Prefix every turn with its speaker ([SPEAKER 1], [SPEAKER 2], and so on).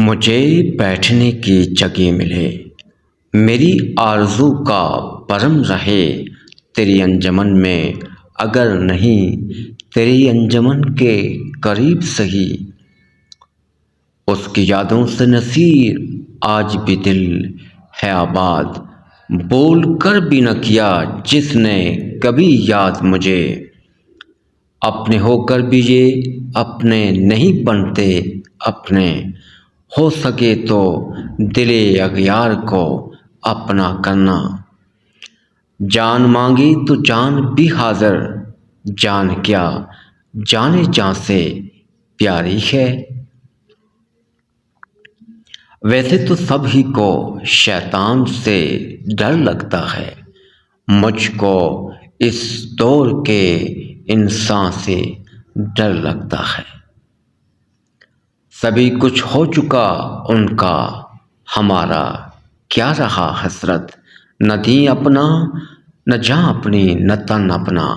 [SPEAKER 1] मुझे बैठने की जगह मिले, मेरी आरज़ू का परम रहे। तेरी अंजमन में अगर नहीं, तेरी अंजमन के करीब सही। उसकी यादों से नसीर आज भी दिल है आबाद, बोल कर भी न किया जिसने कभी याद मुझे। अपने होकर भी ये अपने नहीं बनते अपने, हो सके तो दिले अगयार को अपना करना। जान मांगी तो जान भी हाज़िर, जान क्या जाने जान से प्यारी है। वैसे तो सभी को शैतान से डर लगता है, मुझको इस दौर के इंसान से डर लगता है। सभी कुछ हो चुका उनका, हमारा क्या रहा हसरत। न दी अपना न जान अपनी न तन अपना।